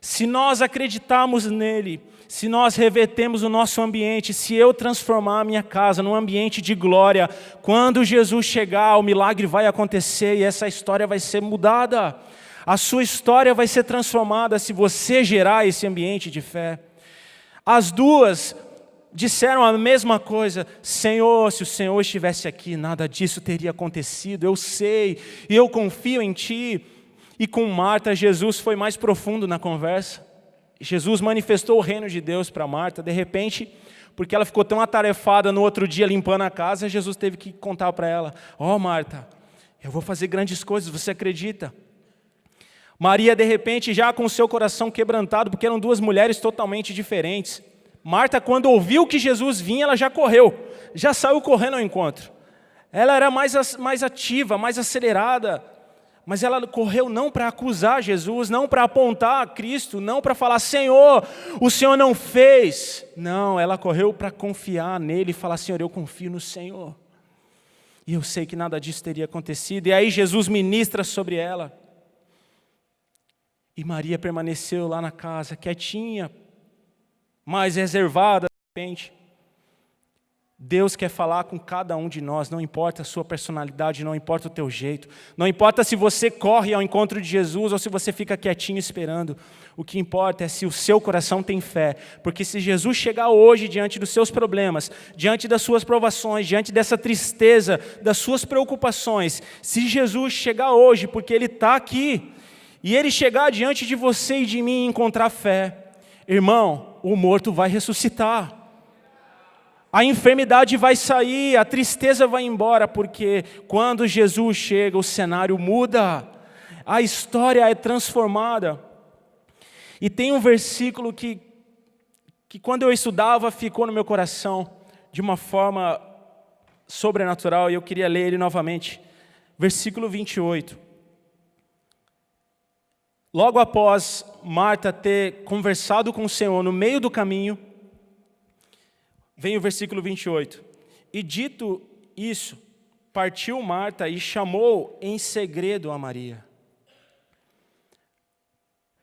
Speaker 2: Se nós acreditarmos nele, se nós revertemos o nosso ambiente, se eu transformar a minha casa num ambiente de glória, quando Jesus chegar, o milagre vai acontecer e essa história vai ser mudada. A sua história vai ser transformada se você gerar esse ambiente de fé. As duas disseram a mesma coisa: Senhor, se o Senhor estivesse aqui, nada disso teria acontecido, eu sei, e eu confio em Ti. E com Marta, Jesus foi mais profundo na conversa. Jesus manifestou o reino de Deus para Marta. De repente, porque ela ficou tão atarefada no outro dia limpando a casa, Jesus teve que contar para ela: ó, Marta, eu vou fazer grandes coisas, você acredita? Maria, de repente, já com o seu coração quebrantado, porque eram duas mulheres totalmente diferentes. Marta, quando ouviu que Jesus vinha, ela já correu, já saiu correndo ao encontro. Ela era mais ativa, mais acelerada, mas ela correu não para acusar Jesus, não para apontar a Cristo, não para falar: Senhor, o Senhor não fez. Não, ela correu para confiar nele e falar: Senhor, eu confio no Senhor. E eu sei que nada disso teria acontecido. E aí Jesus ministra sobre ela. E Maria permaneceu lá na casa, quietinha, mais reservada, de repente. Deus quer falar com cada um de nós, não importa a sua personalidade, não importa o teu jeito, não importa se você corre ao encontro de Jesus ou se você fica quietinho esperando. O que importa é se o seu coração tem fé, porque se Jesus chegar hoje diante dos seus problemas, diante das suas provações, diante dessa tristeza, das suas preocupações, se Jesus chegar hoje, porque Ele está aqui, e Ele chegar diante de você e de mim e encontrar fé, irmão, o morto vai ressuscitar. A enfermidade vai sair, a tristeza vai embora, porque quando Jesus chega, o cenário muda, a história é transformada. E tem um versículo que quando eu estudava ficou no meu coração de uma forma sobrenatural, e eu queria ler ele novamente. Versículo 28. Logo após Marta ter conversado com o Senhor no meio do caminho, vem o versículo 28. E dito isso, partiu Marta e chamou em segredo a Maria.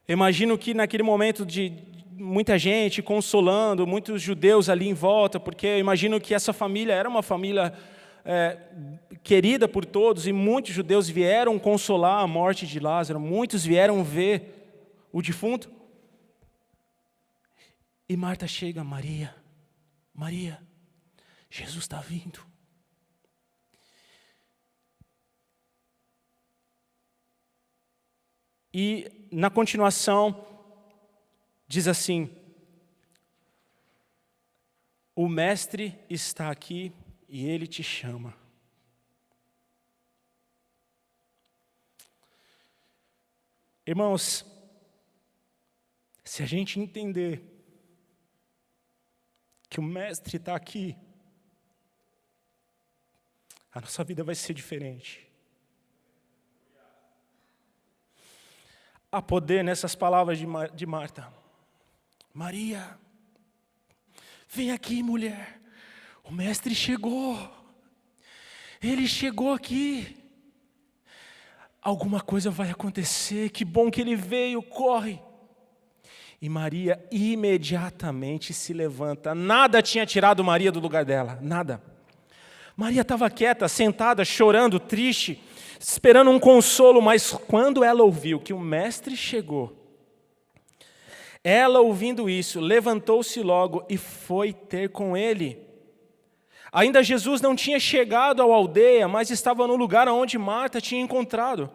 Speaker 2: Imagino que naquele momento de muita gente consolando, muitos judeus ali em volta, porque eu imagino que essa família era uma família querida por todos, e muitos judeus vieram consolar a morte de Lázaro, muitos vieram ver o defunto. E Marta chega: Maria, Maria, Jesus está vindo. E na continuação, diz assim: o mestre está aqui e ele te chama. Irmãos, se a gente entender que o mestre está aqui, a nossa vida vai ser diferente. Há poder nessas palavras de Marta. Maria, vem aqui, mulher, o mestre chegou, ele chegou aqui, alguma coisa vai acontecer, que bom que ele veio, corre. E Maria imediatamente se levanta, nada tinha tirado Maria do lugar dela, nada. Maria estava quieta, sentada, chorando, triste, esperando um consolo, mas quando ela ouviu que o mestre chegou, ela ouvindo isso, levantou-se logo e foi ter com ele. Ainda Jesus não tinha chegado à aldeia, mas estava no lugar onde Marta tinha encontrado.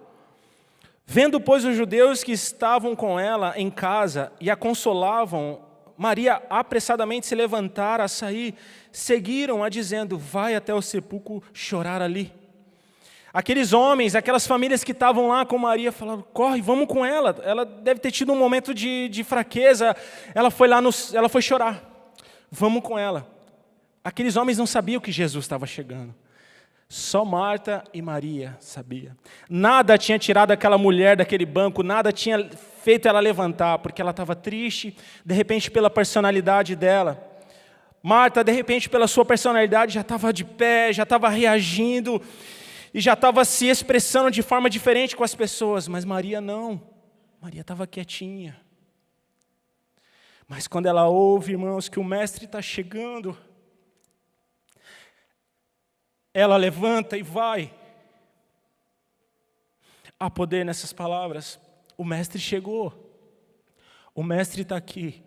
Speaker 2: Vendo, pois, os judeus que estavam com ela em casa e a consolavam, Maria apressadamente se levantara a sair, seguiram-a dizendo, vai até o sepulcro chorar ali. Aqueles homens, aquelas famílias que estavam lá com Maria, falaram, corre, vamos com ela. Ela deve ter tido um momento de fraqueza, ela foi chorar, vamos com ela. Aqueles homens não sabiam que Jesus estava chegando. Só Marta e Maria sabiam. Nada tinha tirado aquela mulher daquele banco, nada tinha feito ela levantar, porque ela estava triste, de repente pela personalidade dela. Marta, de repente pela sua personalidade, já estava de pé, já estava reagindo, e já estava se expressando de forma diferente com as pessoas. Mas Maria não, Maria estava quietinha. Mas quando ela ouve, irmãos, que o mestre está chegando, ela levanta e vai. Há poder nessas palavras. O mestre chegou. O mestre está aqui.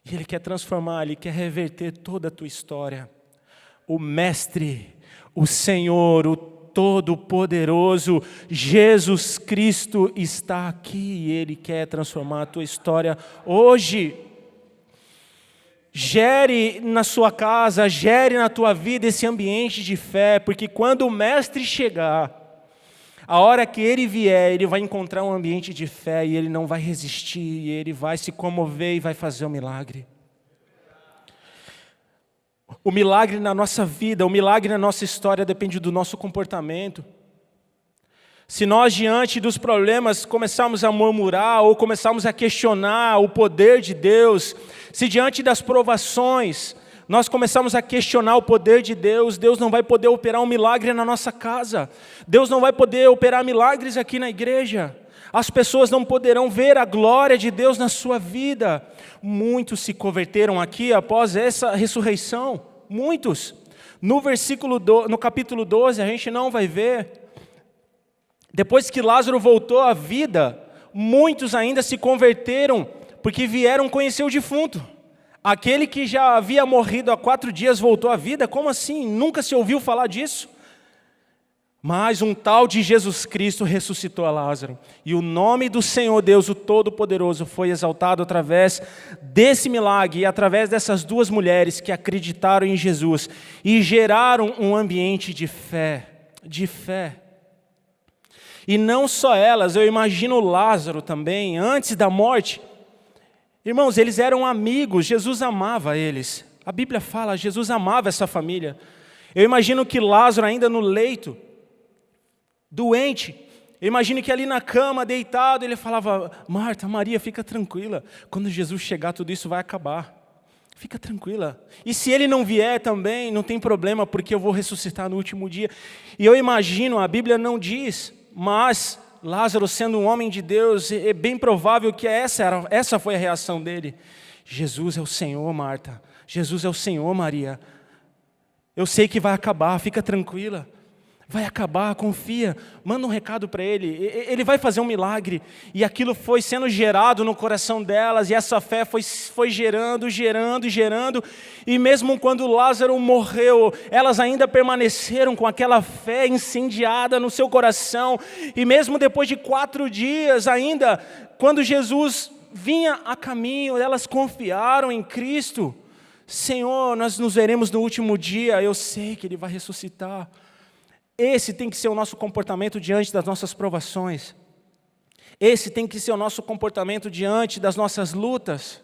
Speaker 2: E ele quer transformar, ele quer reverter toda a tua história. O mestre, o Senhor, o Todo-Poderoso, Jesus Cristo está aqui. E ele quer transformar a tua história hoje. Gere na sua casa, gere na tua vida esse ambiente de fé, porque quando o mestre chegar, a hora que ele vier, ele vai encontrar um ambiente de fé e ele não vai resistir, e ele vai se comover e vai fazer um milagre. O milagre na nossa vida, o milagre na nossa história depende do nosso comportamento. Se nós, diante dos problemas, começarmos a murmurar ou começarmos a questionar o poder de Deus, se diante das provações nós começarmos a questionar o poder de Deus, Deus não vai poder operar um milagre na nossa casa, Deus não vai poder operar milagres aqui na igreja, as pessoas não poderão ver a glória de Deus na sua vida. Muitos se converteram aqui após essa ressurreição, muitos. No capítulo 12, a gente não vai ver. Depois que Lázaro voltou à vida, muitos ainda se converteram, porque vieram conhecer o defunto. Aquele que já havia morrido há 4 dias voltou à vida? Como assim? Nunca se ouviu falar disso? Mas um tal de Jesus Cristo ressuscitou a Lázaro. E o nome do Senhor Deus, o Todo-Poderoso, foi exaltado através desse milagre e através dessas 2 mulheres que acreditaram em Jesus e geraram um ambiente de fé, de fé. E não só elas, eu imagino Lázaro também, antes da morte. Irmãos, eles eram amigos, Jesus amava eles. A Bíblia fala, Jesus amava essa família. Eu imagino que Lázaro ainda no leito, doente, eu imagino que ali na cama, deitado, ele falava, Marta, Maria, fica tranquila, quando Jesus chegar tudo isso vai acabar. Fica tranquila. E se ele não vier também, não tem problema, porque eu vou ressuscitar no último dia. E eu imagino, a Bíblia não diz, mas Lázaro, sendo um homem de Deus, é bem provável que essa foi a reação dele. Jesus é o Senhor, Marta. Jesus é o Senhor, Maria. Eu sei que vai acabar, fica tranquila. Vai acabar, confia. Manda um recado para ele. Ele vai fazer um milagre. E aquilo foi sendo gerado no coração delas. E essa fé foi gerando. E mesmo quando Lázaro morreu, elas ainda permaneceram com aquela fé incendiada no seu coração. E mesmo depois de 4 dias ainda, quando Jesus vinha a caminho, elas confiaram em Cristo. Senhor, nós nos veremos no último dia. Eu sei que Ele vai ressuscitar. Esse tem que ser o nosso comportamento diante das nossas provações. Esse tem que ser o nosso comportamento diante das nossas lutas.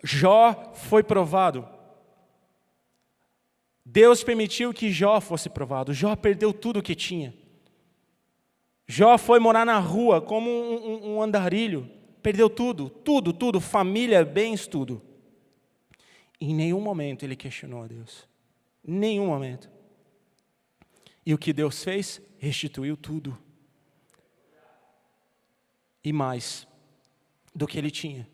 Speaker 2: Jó foi provado. Deus permitiu que Jó fosse provado. Jó perdeu tudo o que tinha. Jó foi morar na rua como um andarilho. Perdeu tudo, tudo, tudo, família, bens, tudo. Em nenhum momento ele questionou a Deus. Nenhum momento. E o que Deus fez? Restituiu tudo. E mais do que ele tinha.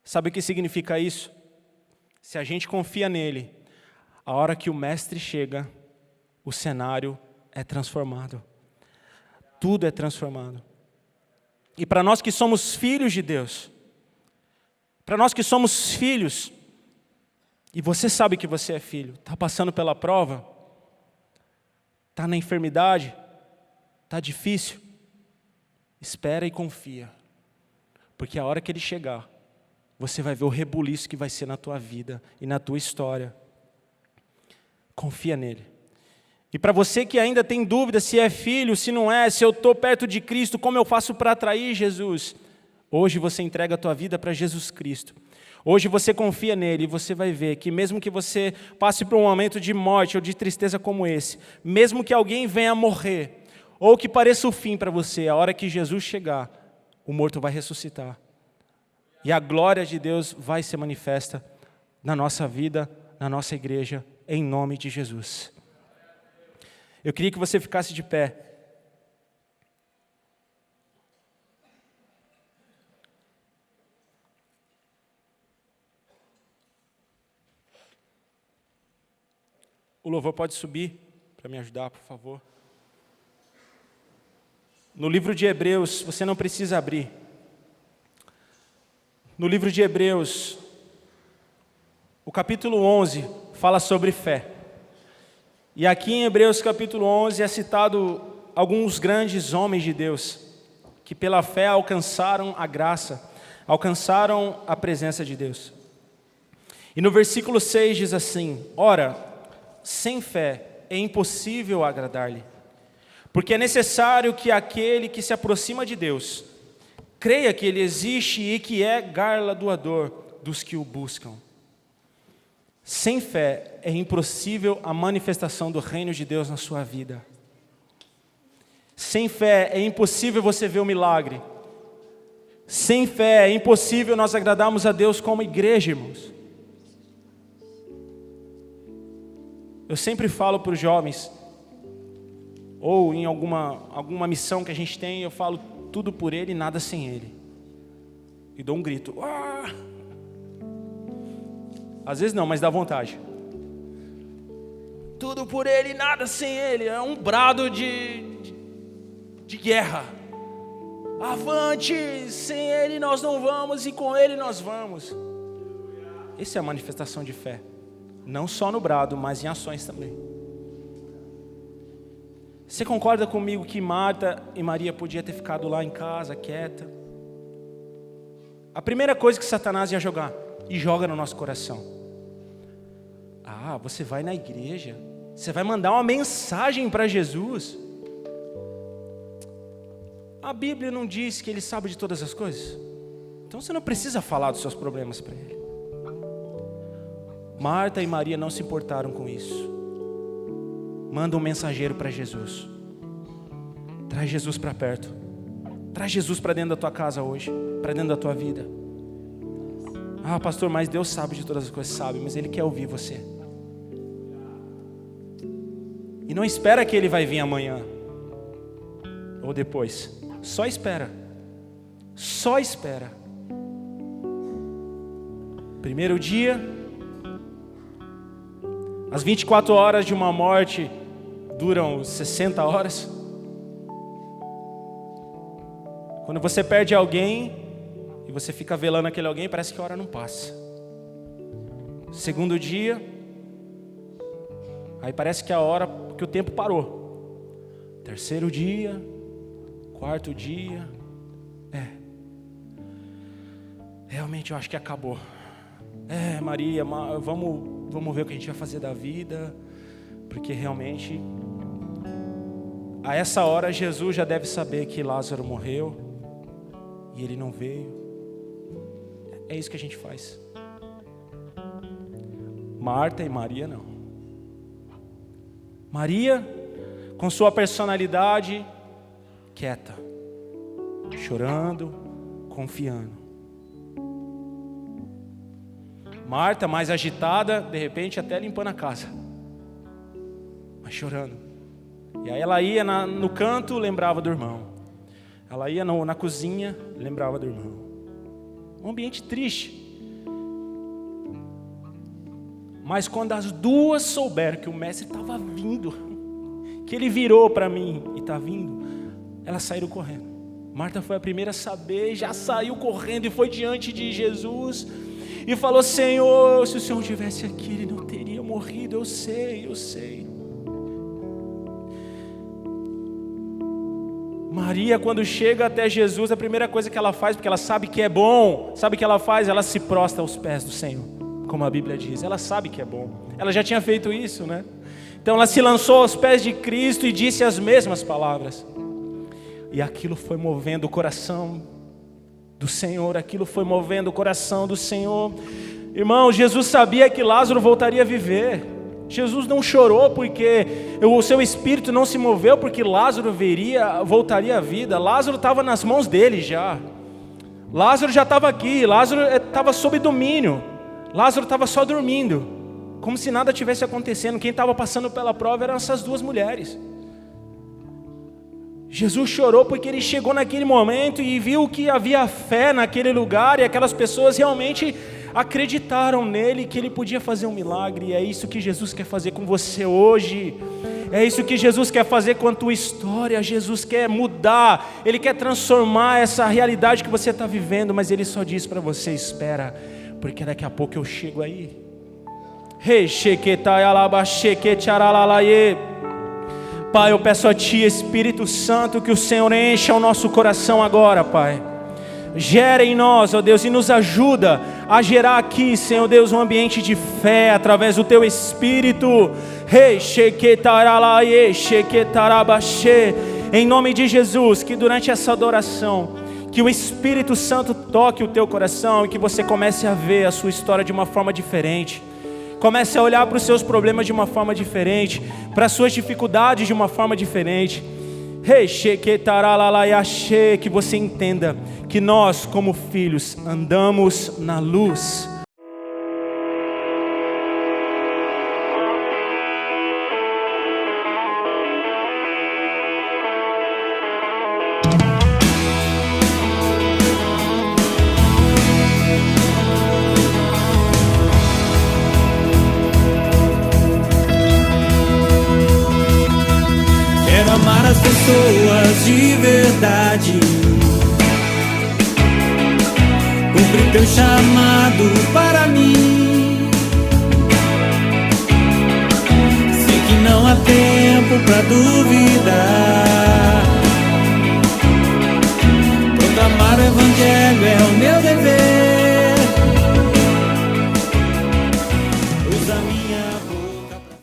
Speaker 2: Sabe o que significa isso? Se a gente confia nele, a hora que o mestre chega, o cenário é transformado. Tudo é transformado. E para nós que somos filhos de Deus, para nós que somos filhos, e você sabe que você é filho, está passando pela prova, está na enfermidade, está difícil, espera e confia, porque a hora que ele chegar, você vai ver o rebuliço que vai ser na tua vida e na tua história. Confia nele. E para você que ainda tem dúvida se é filho, se não é, se eu estou perto de Cristo, como eu faço para atrair Jesus? Hoje você entrega a tua vida para Jesus Cristo. Hoje você confia nele e você vai ver que mesmo que você passe por um momento de morte ou de tristeza como esse, mesmo que alguém venha morrer, ou que pareça o fim para você, a hora que Jesus chegar, o morto vai ressuscitar. E a glória de Deus vai ser manifesta na nossa vida, na nossa igreja, em nome de Jesus. Eu queria que você ficasse de pé. O louvor pode subir para me ajudar, por favor. No livro de Hebreus, você não precisa abrir. No livro de Hebreus, o capítulo 11 fala sobre fé. E aqui em Hebreus capítulo 11 é citado alguns grandes homens de Deus, que pela fé alcançaram a graça, alcançaram a presença de Deus. E no versículo 6 diz assim: ora, sem fé é impossível agradar-lhe, porque é necessário que aquele que se aproxima de Deus creia que Ele existe e que é galardoador dos que o buscam. Sem fé é impossível a manifestação do reino de Deus na sua vida. Sem fé é impossível você ver o milagre. Sem fé é impossível nós agradarmos a Deus como igreja, irmãos. Eu sempre falo para os jovens, ou em alguma missão que a gente tem, eu falo tudo por Ele e nada sem Ele. E dou um grito. Ah! Às vezes não, mas dá vontade. Tudo por Ele e nada sem Ele. É um brado de guerra. Avante, sem Ele nós não vamos e com Ele nós vamos. Essa é a manifestação de fé. Não só no brado, mas em ações também. Você concorda comigo que Marta e Maria podiam ter ficado lá em casa, quieta? A primeira coisa que Satanás ia jogar, e joga no nosso coração. Ah, você vai na igreja, você vai mandar uma mensagem para Jesus. A Bíblia não diz que Ele sabe de todas as coisas? Então você não precisa falar dos seus problemas para Ele. Marta e Maria não se importaram com isso. Manda um mensageiro para Jesus. Traz Jesus para perto. Traz Jesus para dentro da tua casa hoje, para dentro da tua vida. Ah, pastor, mas Deus sabe de todas as coisas, sabe, mas Ele quer ouvir você. E não espera que Ele vai vir amanhã ou depois. Só espera. Só espera. Primeiro dia, as 24 horas de uma morte duram 60 horas. Quando você perde alguém e você fica velando aquele alguém, parece que a hora não passa. Segundo dia, aí parece que a hora, que o tempo parou. Terceiro dia, quarto dia, realmente eu acho que acabou. Maria, vamos ver o que a gente vai fazer da vida, porque realmente, a essa hora Jesus já deve saber que Lázaro morreu, e ele não veio. É isso que a gente faz. Marta e Maria não. Maria, com sua personalidade, quieta. chorando, confiando. Marta, mais agitada, de repente até limpando a casa, mas chorando. E aí ela ia no canto, lembrava do irmão. Ela ia na cozinha, lembrava do irmão. Um ambiente triste. Mas quando as duas souberam que o mestre estava vindo, que ele virou para mim e está vindo, elas saíram correndo. Marta foi a primeira a saber, já saiu correndo e foi diante de Jesus e falou: Senhor, se o Senhor estivesse aqui, ele não teria morrido. Eu sei, eu sei. Maria, quando chega até Jesus, a primeira coisa que ela faz, porque ela sabe que é bom, sabe o que ela faz? Ela se prostra aos pés do Senhor, como a Bíblia diz. Ela sabe que é bom, ela já tinha feito isso, né? Então ela se lançou aos pés de Cristo e disse as mesmas palavras. E aquilo foi movendo o coração do Senhor, aquilo foi movendo o coração do Senhor. Irmão, Jesus sabia que Lázaro voltaria a viver. Jesus não chorou porque o seu espírito não se moveu porque Lázaro voltaria à vida. Lázaro estava nas mãos dele já. Lázaro já estava aqui, Lázaro estava sob domínio. Lázaro estava só dormindo, como se nada tivesse acontecendo. Quem estava passando pela prova eram essas duas mulheres. Jesus chorou porque ele chegou naquele momento e viu que havia fé naquele lugar e aquelas pessoas realmente acreditaram nele, que ele podia fazer um milagre. E é isso que Jesus quer fazer com você hoje. É isso que Jesus quer fazer com a tua história. Jesus quer mudar, Ele quer transformar essa realidade que você está vivendo, mas Ele só diz para você: espera, porque daqui a pouco eu chego aí. Pai, eu peço a Ti, Espírito Santo, que o Senhor encha o nosso coração agora, Pai. Gera em nós, ó Deus, e nos ajuda a gerar aqui, Senhor Deus, um ambiente de fé através do Teu Espírito. Em nome de Jesus, que durante essa adoração, que o Espírito Santo toque o teu coração e que você comece a ver a sua história de uma forma diferente. Comece a olhar para os seus problemas de uma forma diferente, para as suas dificuldades de uma forma diferente. Que você entenda que nós, como filhos, andamos na luz.
Speaker 1: Pessoas de verdade, cumpre teu chamado para mim.